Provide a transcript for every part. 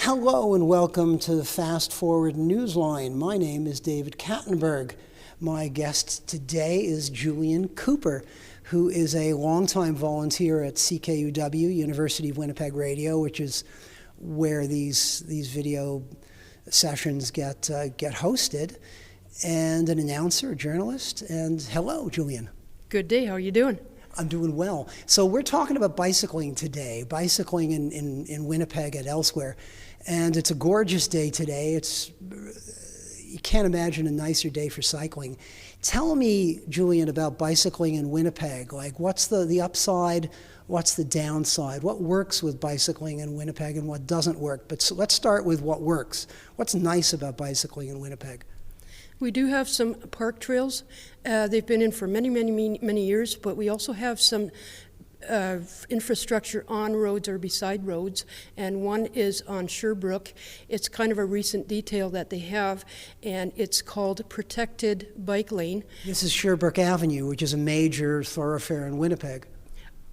Hello and welcome to the Fast Forward Newsline. My name is David Kattenberg. My guest today is Julian Cooper, who is a longtime volunteer at CKUW, University of Winnipeg Radio, which is where these video sessions get hosted, and an announcer, a journalist. And hello, Julian. Good day. How are you doing? I'm doing well. So we're talking about bicycling today, bicycling in Winnipeg and elsewhere. And it's a gorgeous day today. You can't imagine a nicer day for cycling. Tell me, Julian, about bicycling in Winnipeg. Like, what's the upside? What's the downside? What works with bicycling in Winnipeg and what doesn't work? But so let's start with what works. What's nice about bicycling in Winnipeg? We do have some park trails. They've been in for many years, but we also have some infrastructure on roads or beside roads, and one is on Sherbrooke. It's kind of a recent detail that they have, and it's called Protected Bike Lane. This is Sherbrooke Avenue, which is a major thoroughfare in Winnipeg.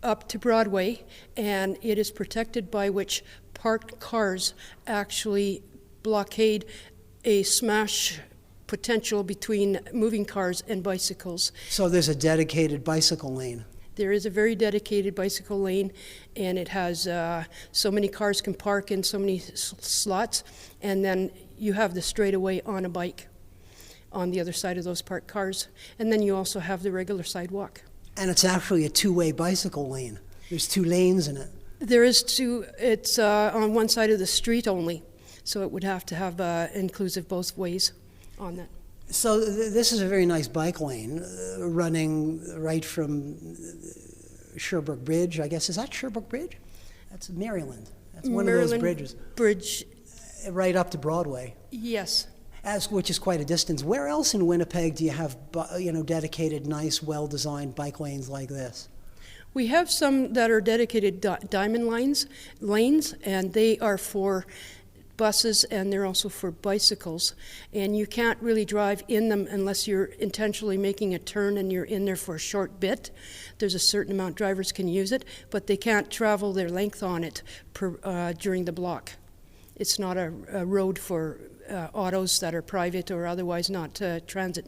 Up to Broadway, and it is protected by which parked cars actually blockade a smash potential between moving cars and bicycles. So there's a dedicated bicycle lane. There is a very dedicated bicycle lane, and it has so many cars can park in so many slots, and then you have the straightaway on a bike on the other side of those parked cars, and then you also have the regular sidewalk. And it's actually a two-way bicycle lane. There's two lanes in it. There is two. It's on one side of the street only, so it would have to have inclusive both ways on that. So this is a very nice bike lane running right from Sherbrooke Bridge, I guess. Is that Sherbrooke Bridge? That's Maryland. That's one of those bridges. Bridge. Right up to Broadway. Yes. Which is quite a distance. Where else in Winnipeg do you have dedicated, nice, well-designed bike lanes like this? We have some that are dedicated diamond lanes, and they are for buses, and they're also for bicycles, and you can't really drive in them unless you're intentionally making a turn and you're in there for a short bit. There's a certain amount drivers can use it, but they can't travel their length on it during the block. It's not a road for autos that are private or otherwise not transit.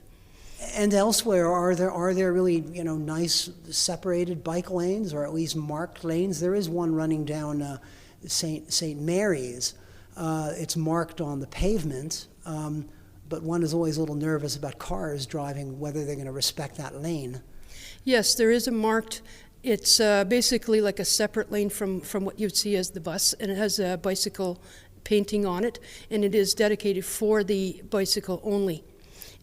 And elsewhere, are there really nice separated bike lanes, or at least marked lanes? There is one running down St. Mary's. It's marked on the pavement, but one is always a little nervous about cars driving, whether they're going to respect that lane. Yes, there is a marked, it's basically like a separate lane from what you'd see as the bus, and it has a bicycle painting on it, and it is dedicated for the bicycle only.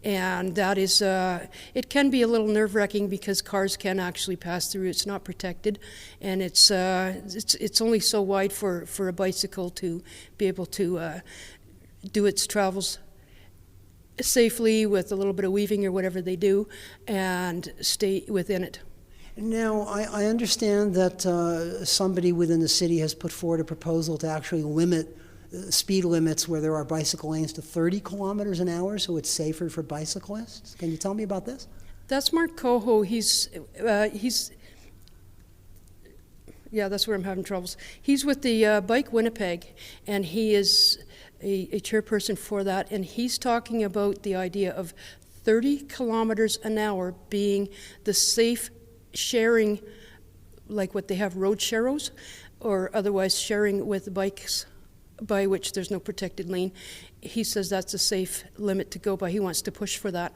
And that is, it can be a little nerve-wracking because cars can actually pass through. It's not protected, and it's only so wide for a bicycle to be able to do its travels safely with a little bit of weaving or whatever they do, and stay within it. Now, I understand that somebody within the city has put forward a proposal to actually limit speed limits where there are bicycle lanes to 30 kilometers an hour, so it's safer for bicyclists. Can you tell me about this? That's Mark Coho. He's that's where I'm having troubles. He's with the Bike Winnipeg, and he is a chairperson for that, and he's talking about the idea of 30 kilometers an hour being the safe sharing, like what they have road sharrows, or otherwise sharing with bikes, by which there's no protected lane. He says that's a safe limit to go by. He wants to push for that.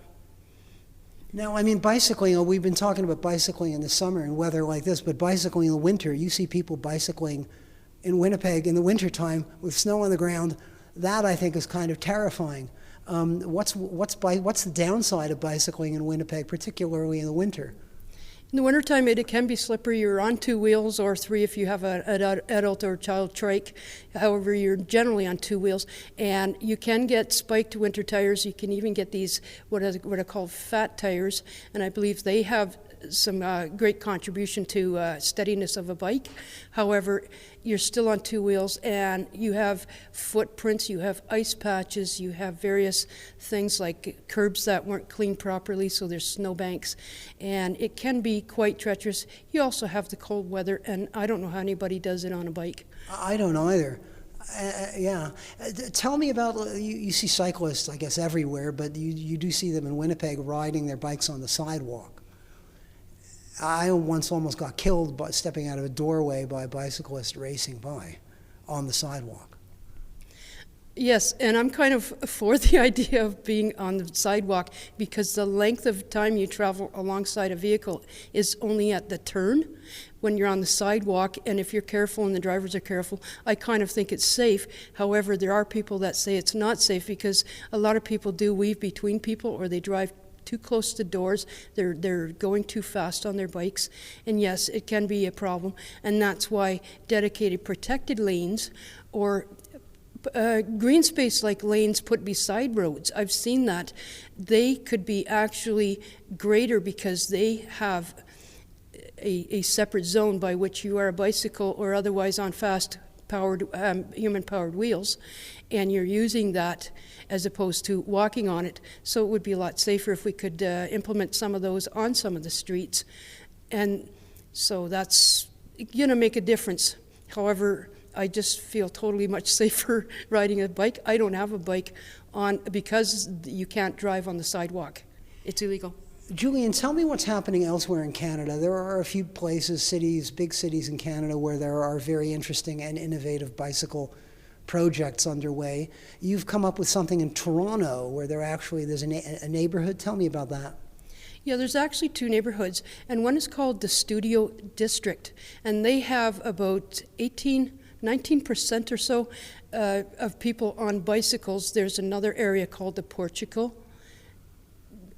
Now, I mean, bicycling, we've been talking about bicycling in the summer and weather like this, but bicycling in the winter, you see people bicycling in Winnipeg in the wintertime with snow on the ground. That, I think, is kind of terrifying. What's the downside of bicycling in Winnipeg, particularly in the winter? In the wintertime, it can be slippery. You're on two wheels or three if you have an adult or child trike. However, you're generally on two wheels. And you can get spiked winter tires. You can even get these, what are called fat tires. And I believe they have some great contribution to steadiness of a bike. However, you're still on two wheels, and you have footprints, you have ice patches, you have various things like curbs that weren't cleaned properly, so there's snowbanks, and it can be quite treacherous. You also have the cold weather, and I don't know how anybody does it on a bike. I don't either. Yeah. Tell me about, you see cyclists, I guess, everywhere, but you do see them in Winnipeg riding their bikes on the sidewalk. I once almost got killed by stepping out of a doorway by a bicyclist racing by on the sidewalk. Yes, and I'm kind of for the idea of being on the sidewalk because the length of time you travel alongside a vehicle is only at the turn when you're on the sidewalk, and if you're careful and the drivers are careful, I kind of think it's safe. However, there are people that say it's not safe because a lot of people do weave between people or they drive too close to doors, they're going too fast on their bikes, and yes, it can be a problem, and that's why dedicated protected lanes or green space like lanes put beside roads, I've seen that. They could be actually greater because they have a separate zone by which you are a bicycle or otherwise on fast powered human powered wheels, and you're using that as opposed to walking on it. So it would be a lot safer if we could implement some of those on some of the streets, and so that's going to make a difference. However, I just feel totally much safer riding a bike. I don't have a bike on because you can't drive on the sidewalk. It's illegal. Julian, tell me what's happening elsewhere in Canada. There are a few places, cities, big cities in Canada where there are very interesting and innovative bicycle projects underway. You've come up with something in Toronto where there's a neighborhood. Tell me about that. Yeah, there's actually two neighborhoods, and one is called the Studio District, and they have about 19% or so of people on bicycles. There's another area called the Portugal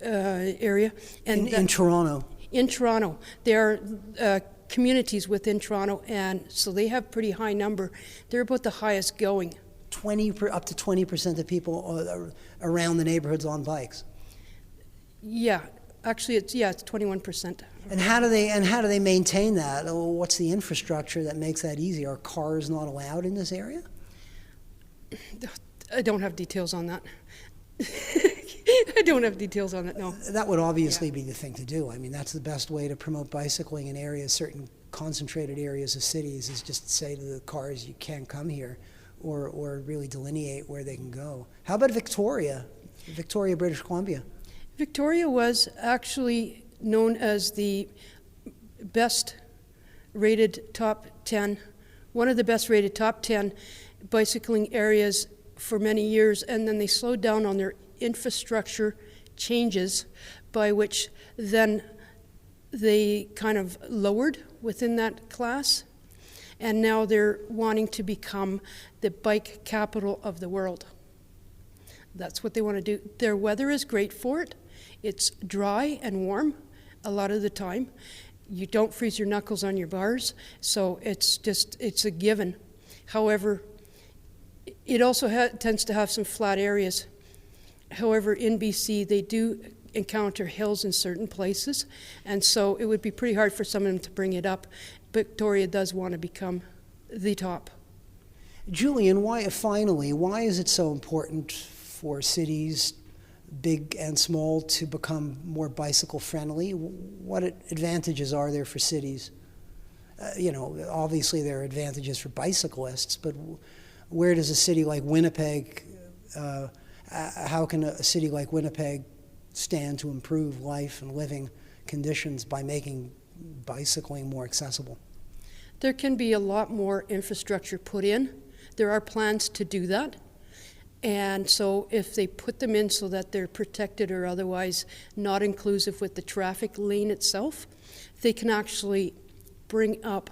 area. And in Toronto? In Toronto. There are communities within Toronto, and so they have pretty high number. They're about the highest going. Up to 20% of people around the neighborhoods on bikes. Yeah, actually, it's 21%. And how do they maintain that? What's the infrastructure that makes that easy? Are cars not allowed in this area? I don't have details on that. I don't have details on it, no. That would obviously be the thing to do. I mean, that's the best way to promote bicycling in areas, certain concentrated areas of cities, is just to say to the cars, you can't come here, or really delineate where they can go. How about Victoria, British Columbia? Victoria was actually known as the best rated top 10, one of the best rated top 10 bicycling areas for many years, and then they slowed down on their infrastructure changes, by which then they kind of lowered within that class, and now they're wanting to become the bike capital of the world. That's what they want to do. Their weather is great for it. It's dry and warm a lot of the time. You don't freeze your knuckles on your bars, so it's a given. However, it also tends to have some flat areas. However, in BC, they do encounter hills in certain places, and so it would be pretty hard for some of them to bring it up. Victoria does want to become the top. Julian, why is it so important for cities, big and small, to become more bicycle friendly? What advantages are there for cities? Obviously there are advantages for bicyclists, but where does a city like Winnipeg, how can a city like Winnipeg stand to improve life and living conditions by making bicycling more accessible? There can be a lot more infrastructure put in. There are plans to do that. And so if they put them in so that they're protected or otherwise not inclusive with the traffic lane itself, they can actually bring up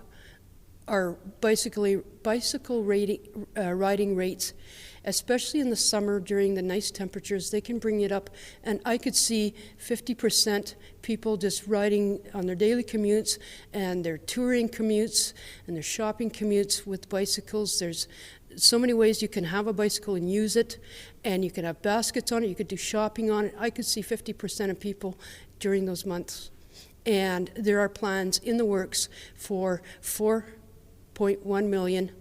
our bicycle riding rates, especially in the summer during the nice temperatures. They can bring it up, and I could see 50% people just riding on their daily commutes and their touring commutes and their shopping commutes with bicycles. There's so many ways you can have a bicycle and use it, and you can have baskets on it, you could do shopping on it. I could see 50% of people during those months. And there are plans in the works for $4.1 million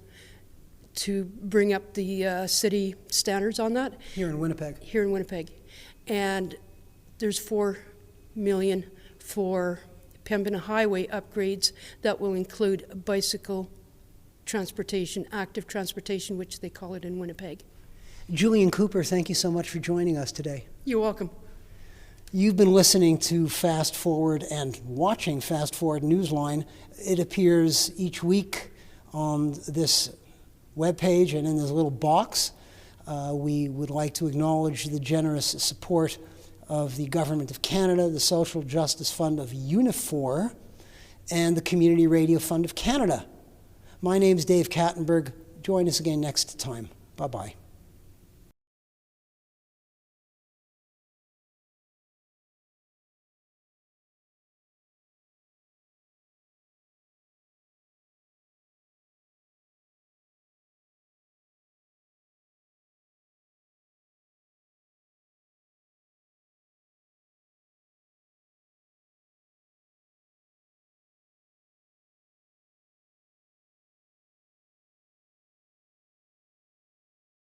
to bring up the city standards on that. Here in Winnipeg? Here in Winnipeg. And there's $4 million for Pembina Highway upgrades that will include bicycle transportation, active transportation, which they call it in Winnipeg. Julian Cooper, thank you so much for joining us today. You're welcome. You've been listening to Fast Forward and watching Fast Forward Newsline. It appears each week on this webpage and in this little box. We would like to acknowledge the generous support of the Government of Canada, the Social Justice Fund of Unifor, and the Community Radio Fund of Canada. My name's Dave Kattenberg. Join us again next time. Bye-bye.